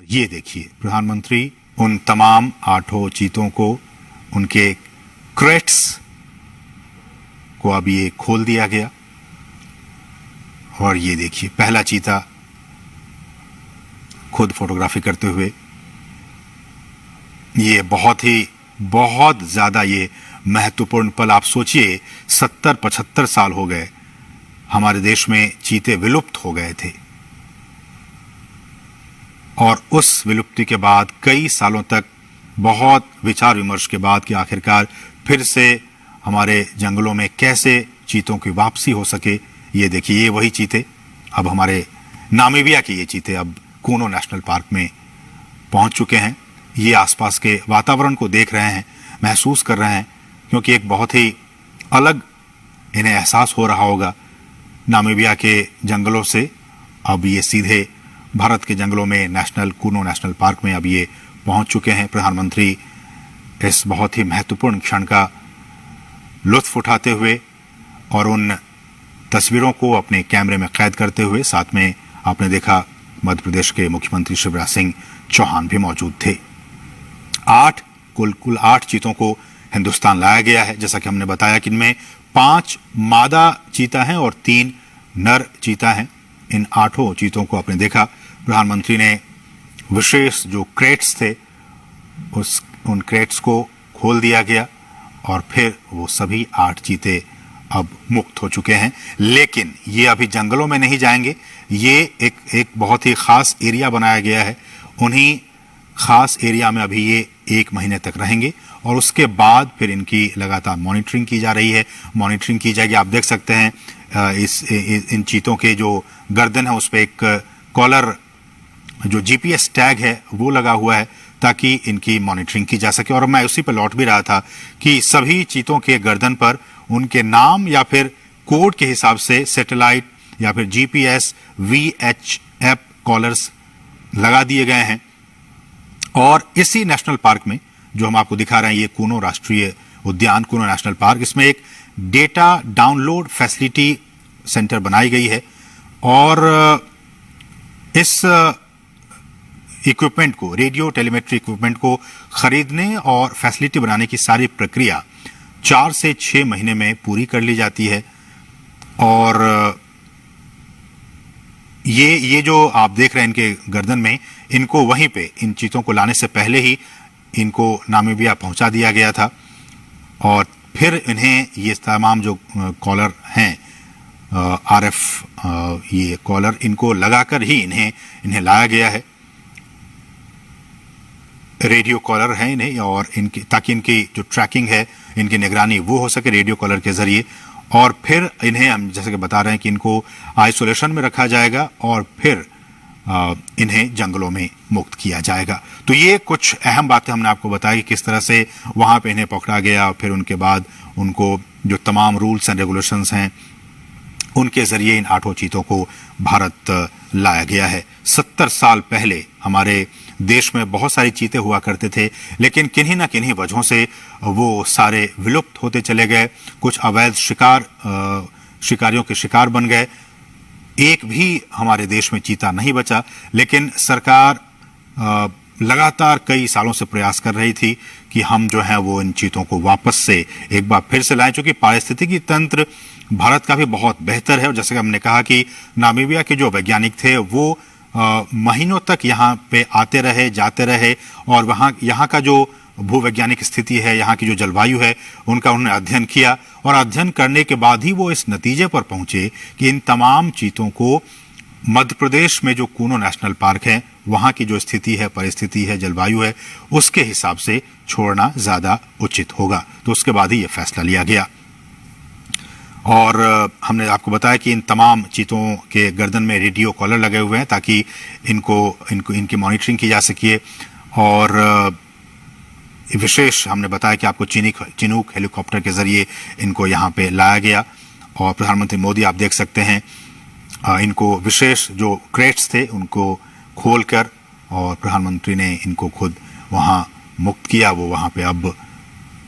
ये देखिए, प्रधानमंत्री उन तमाम 8 चीतों को, उनके क्रेट्स को अब ये खोल दिया गया। और ये देखिए, पहला चीता खुद फोटोग्राफी करते हुए। ये बहुत ज्यादा ये महत्वपूर्ण पल। आप सोचिए, 70-75 साल हो गए हमारे देश में चीते विलुप्त हो गए थे, और उस विलुप्ति के बाद कई सालों तक बहुत विचार विमर्श के बाद कि आखिरकार फिर से हमारे जंगलों में कैसे चीतों की वापसी हो सके। ये देखिए, ये वही चीते, अब हमारे नामीबिया के ये चीते अब कूनो नेशनल पार्क में पहुंच चुके हैं। ये आसपास के वातावरण को देख रहे हैं, महसूस कर रहे हैं, क्योंकि एक बहुत ही अलग इन्हें एहसास हो रहा होगा नामीबिया के जंगलों से। अब ये सीधे भारत के जंगलों में कूनो नेशनल पार्क में अब ये पहुंच चुके हैं। प्रधानमंत्री इस बहुत ही महत्वपूर्ण क्षण का लुत्फ उठाते हुए और उन तस्वीरों को अपने कैमरे में कैद करते हुए, साथ में आपने देखा मध्य प्रदेश के मुख्यमंत्री शिवराज सिंह चौहान भी मौजूद थे। कुल 8 चीतों को हिंदुस्तान लाया गया है। जैसा कि हमने बताया कि इनमें 5 मादा चीता हैं और 3 नर चीता हैं। इन 8 चीतों को आपने देखा, प्रधानमंत्री ने विशेष जो क्रेट्स थे उन क्रेट्स को खोल दिया गया, और फिर वो सभी 8 चीते अब मुक्त हो चुके हैं। लेकिन ये अभी जंगलों में नहीं जाएंगे, ये एक बहुत ही खास एरिया बनाया गया है। उन्हीं खास एरिया में अभी ये 1 महीने तक रहेंगे, और उसके बाद फिर इनकी लगातार मॉनिटरिंग की जा रही है। मॉनिटरिंग की जाएगी। आप देख सकते हैं इन चीतों के जो गर्दन है उस पर एक कॉलर, जो GPS टैग है वो लगा हुआ है, ताकि इनकी मॉनिटरिंग की जा सके। और मैं उसी पर लौट भी रहा था कि सभी चीतों के गर्दन पर उनके नाम या फिर कोड के हिसाब से सैटेलाइट या फिर GPS VHF कॉलर्स लगा दिए गए हैं। और इसी नेशनल पार्क में जो हम आपको दिखा रहे हैं, ये कूनो राष्ट्रीय उद्यान, कूनो नेशनल पार्क, इसमें एक डेटा डाउनलोड फैसिलिटी सेंटर बनाई गई है। और इस इक्विपमेंट को, रेडियो टेलीमेट्री इक्विपमेंट को खरीदने और फैसिलिटी बनाने की सारी प्रक्रिया 4 से 6 महीने में पूरी कर ली जाती है। और ये जो आप देख रहे हैं इनके गर्दन में, इनको वहीं पे, इन चीतों को लाने से पहले ही इनको नामीबिया पहुंचा दिया गया था, और फिर इन्हें ये तमाम जो कॉलर हैं RF ये कॉलर, इनको लगाकर ही इन्हें लाया गया है। रेडियो कॉलर है इन्हें, और इनकी, ताकि इनकी जो ट्रैकिंग है, इनकी निगरानी वो हो सके रेडियो कॉलर के जरिए। और फिर इन्हें हम जैसे कि बता रहे हैं कि इनको आइसोलेशन में रखा जाएगा, और फिर इन्हें जंगलों में मुक्त किया जाएगा। तो ये कुछ अहम बातें हमने आपको बताई कि किस तरह से वहां पे इन्हें पकड़ा गया, और फिर उनके बाद उनको जो तमाम रूल्स एंड रेगुलेशंस हैं उनके जरिए इन 8 चीतों को भारत लाया गया है। 70 साल पहले हमारे देश में बहुत सारे चीते हुआ करते थे, लेकिन किन्हीं ना किन्हीं वजहों से वो सारे विलुप्त होते चले गए। कुछ अवैध शिकारियों के शिकार बन गए। एक भी हमारे देश में चीता नहीं बचा। लेकिन सरकार लगातार कई सालों से प्रयास कर रही थी कि हम जो है वो इन चीतों को वापस से एक बार फिर से लाएं, चूंकि पारिस्थितिकी तंत्र भारत का भी बहुत बेहतर है। और जैसे कि हमने कहा कि नामीबिया के जो वैज्ञानिक थे वो महीनों तक यहाँ पे आते रहे, जाते रहे, और यहाँ का जो भूवैज्ञानिक स्थिति है, यहाँ की जो जलवायु है, उनका उन्होंने अध्ययन किया। और अध्ययन करने के बाद ही वो इस नतीजे पर पहुंचे कि इन तमाम चीतों को मध्य प्रदेश में जो कूनो नेशनल पार्क है, वहाँ की जो स्थिति है, परिस्थिति है, जलवायु है, उसके हिसाब से छोड़ना ज़्यादा उचित होगा। तो उसके बाद ही ये फैसला लिया गया। और हमने आपको बताया कि इन तमाम चीतों के गर्दन में रेडियो कॉलर लगे हुए हैं, ताकि इनकी मॉनिटरिंग की जा सके। और विशेष हमने बताया कि आपको चिनूक हेलीकॉप्टर के जरिए इनको यहाँ पे लाया गया। और प्रधानमंत्री मोदी, आप देख सकते हैं, इनको विशेष जो क्रेट्स थे उनको खोलकर, और प्रधानमंत्री ने इनको खुद वहाँ मुक्त किया। वो वहाँ पे अब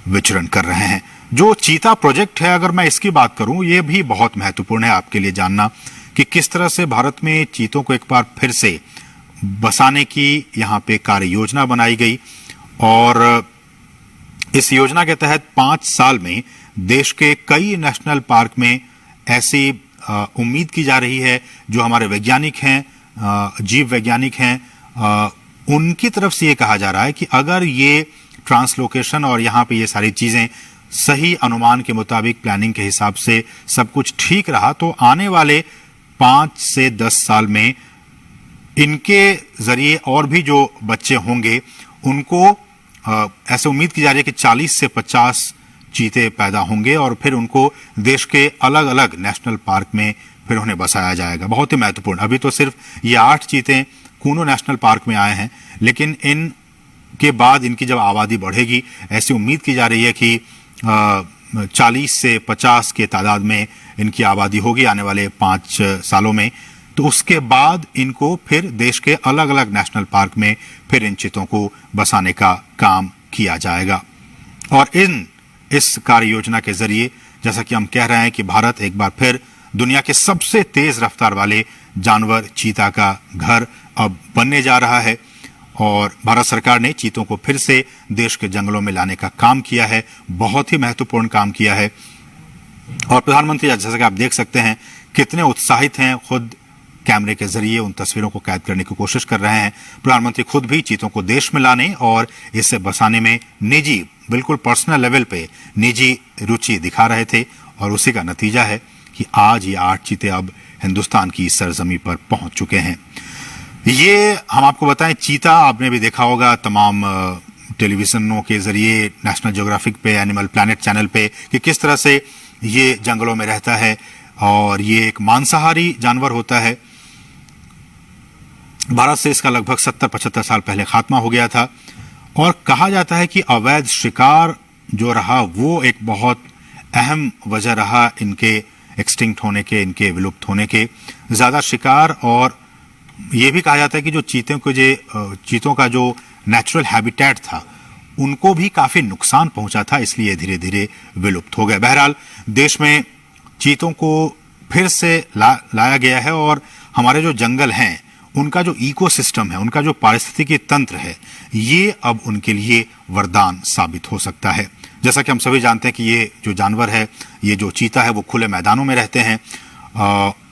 विचरण कर रहे हैं। जो चीता प्रोजेक्ट है, अगर मैं इसकी बात करूं, ये भी बहुत महत्वपूर्ण है आपके लिए जानना कि किस तरह से भारत में चीतों को एक बार फिर से बसाने की यहाँ पे कार्य योजना बनाई गई और इस योजना के तहत 5 साल में देश के कई नेशनल पार्क में ऐसी उम्मीद की जा रही है, जो हमारे वैज्ञानिक हैं, जीव वैज्ञानिक हैं, उनकी तरफ से ये कहा जा रहा है कि अगर ये ट्रांसलोकेशन और यहाँ पे ये सारी चीजें सही अनुमान के मुताबिक प्लानिंग के हिसाब से सब कुछ ठीक रहा, तो आने वाले 5 से 10 साल में इनके जरिए और भी जो बच्चे होंगे उनको ऐसे उम्मीद की जा रही है कि 40 से 50 चीते पैदा होंगे और फिर उनको देश के अलग अलग नेशनल पार्क में फिर उन्हें बसाया जाएगा। बहुत ही महत्वपूर्ण, अभी तो सिर्फ ये 8 चीते कूनो नेशनल पार्क में आए हैं, लेकिन इनके बाद इनकी जब आबादी बढ़ेगी, ऐसी उम्मीद की जा रही है कि 40 से 50 के तादाद में इनकी आबादी होगी आने वाले 5 सालों में, तो उसके बाद इनको फिर देश के अलग अलग नेशनल पार्क में फिर इन चीतों को बसाने का काम किया जाएगा। और इस कार्य योजना के जरिए जैसा कि हम कह रहे हैं कि भारत एक बार फिर दुनिया के सबसे तेज रफ्तार वाले जानवर चीता का घर अब बनने जा रहा है और भारत सरकार ने चीतों को फिर से देश के जंगलों में लाने का काम किया है, बहुत ही महत्वपूर्ण काम किया है। और प्रधानमंत्री जैसा कि आप देख सकते हैं कितने उत्साहित हैं, खुद कैमरे के जरिए उन तस्वीरों को कैद करने की कोशिश कर रहे हैं। प्रधानमंत्री खुद भी चीतों को देश में लाने और इसे बसाने में निजी, बिल्कुल पर्सनल लेवल पे निजी रुचि दिखा रहे थे और उसी का नतीजा है कि आज ये 8 चीते अब हिंदुस्तान की सरजमी पर पहुंच चुके हैं। ये हम आपको बताएं, चीता आपने भी देखा होगा तमाम टेलीविजनों के जरिए, नेशनल ज्योग्राफिक पे, एनिमल प्लैनेट चैनल पे, कि किस तरह से ये जंगलों में रहता है और ये एक मांसाहारी जानवर होता है। भारत से इसका लगभग 70-75 साल पहले खात्मा हो गया था और कहा जाता है कि अवैध शिकार जो रहा वो एक बहुत अहम वजह रहा इनके एक्सटिंक्ट होने के, इनके विलुप्त होने के। ज्यादा शिकार, और ये भी कहा जाता है कि जो चीतों का जो नेचुरल हैबिटेट था उनको भी काफी नुकसान पहुंचा था, इसलिए धीरे धीरे विलुप्त हो गए। बहरहाल देश में चीतों को फिर से लाया गया है और हमारे जो जंगल हैं उनका जो इकोसिस्टम है, उनका जो पारिस्थितिकी तंत्र है, ये अब उनके लिए वरदान साबित हो सकता है। जैसा कि हम सभी जानते हैं कि ये जो जानवर है, ये जो चीता है, वो खुले मैदानों में रहते हैं।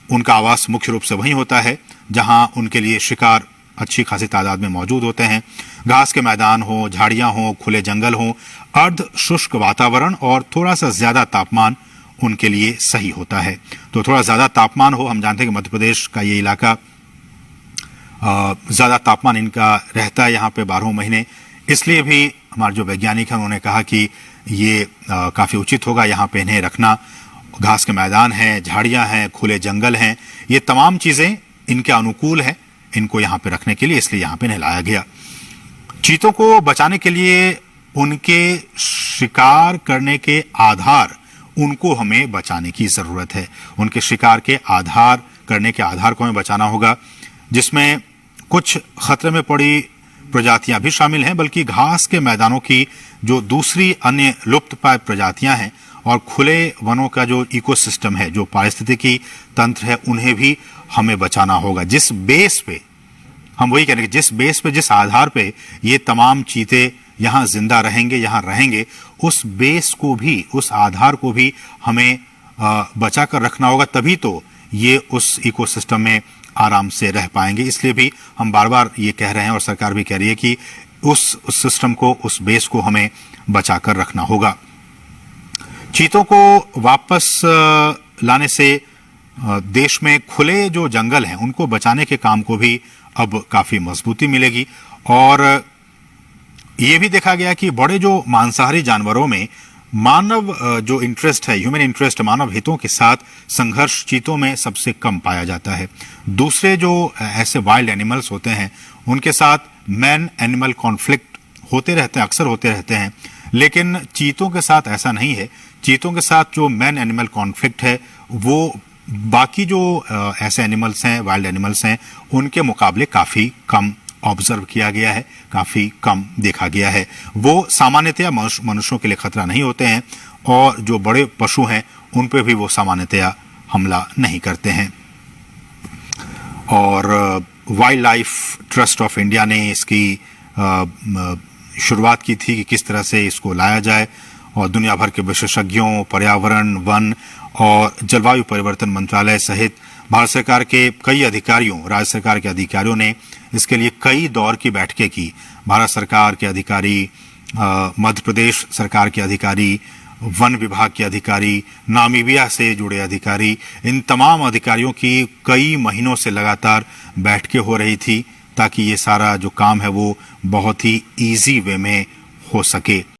उनका आवास मुख्य रूप से वहीं होता है जहां उनके लिए शिकार अच्छी खासी तादाद में मौजूद होते हैं। घास के मैदान हो, झाड़ियां हो, खुले जंगल हो, अर्ध शुष्क वातावरण और थोड़ा सा ज्यादा तापमान उनके लिए सही होता है। तो थोड़ा ज्यादा तापमान हो, हम जानते हैं कि मध्य प्रदेश का ये इलाका ज्यादा तापमान इनका रहता है यहाँ पे 12 महीने, इसलिए भी हमारे जो वैज्ञानिक हैं उन्होंने कहा कि ये काफी उचित होगा यहाँ पे इन्हें रखना। घास के मैदान हैं, झाड़ियां हैं, खुले जंगल हैं, ये तमाम चीजें इनके अनुकूल है इनको यहाँ पे रखने के लिए, इसलिए यहाँ पे इन्हें लाया गया। चीतों को बचाने के लिए उनके शिकार करने के आधार, उनको हमें बचाने की जरूरत है। उनके शिकार के आधार करने के आधार को हमें बचाना होगा, जिसमें कुछ खतरे में पड़ी प्रजातियां भी शामिल हैं, बल्कि घास के मैदानों की जो दूसरी अन्य लुप्तप्राय प्रजातियां हैं और खुले वनों का जो इकोसिस्टम है, जो पारिस्थितिकी तंत्र है, उन्हें भी हमें बचाना होगा। जिस बेस पे हम वही कह रहे हैं, जिस बेस पे, जिस आधार पे ये तमाम चीते यहाँ जिंदा रहेंगे, यहाँ रहेंगे, उस बेस को भी, उस आधार को भी हमें बचा कर रखना होगा, तभी तो ये उस इकोसिस्टम में आराम से रह पाएंगे। इसलिए भी हम बार बार ये कह रहे हैं और सरकार भी कह रही है कि उस सिस्टम को, उस बेस को हमें बचा कर रखना होगा। चीतों को वापस लाने से देश में खुले जो जंगल हैं उनको बचाने के काम को भी अब काफी मजबूती मिलेगी। और ये भी देखा गया कि बड़े जो मांसाहारी जानवरों में मानव जो इंटरेस्ट है, ह्यूमन इंटरेस्ट, मानव हितों के साथ संघर्ष चीतों में सबसे कम पाया जाता है। दूसरे जो ऐसे वाइल्ड एनिमल्स होते हैं उनके साथ मैन एनिमल कॉन्फ्लिक्ट होते रहते हैं, अक्सर होते रहते हैं, लेकिन चीतों के साथ ऐसा नहीं है। चीतों के साथ जो मैन एनिमल कॉन्फ्लिक्ट है वो बाकी जो ऐसे एनिमल्स हैं, वाइल्ड एनिमल्स हैं, उनके मुकाबले काफी कम ऑब्जर्व किया गया है, काफी कम देखा गया है। वो सामान्यतया मनुष्यों के लिए खतरा नहीं होते हैं और जो बड़े पशु हैं उन पे भी वो सामान्यतया हमला नहीं करते हैं। और wild life trust of India ने इसकी शुरुआत की थी कि किस तरह से इसको लाया जाए, और दुनिया भर के विशेषज्ञों, पर्यावरण, वन और जलवायु परिवर्तन मंत्रालय सहित भारत सरकार के कई अधिकारियों, राज्य सरकार के अधिकारियों ने इसके लिए कई दौर की बैठकें की। भारत सरकार के अधिकारी, मध्य प्रदेश सरकार के अधिकारी, वन विभाग के अधिकारी, नामीबिया से जुड़े अधिकारी, इन तमाम अधिकारियों की कई महीनों से लगातार बैठकें हो रही थी ताकि ये सारा जो काम है वो बहुत ही इजी वे में हो सके।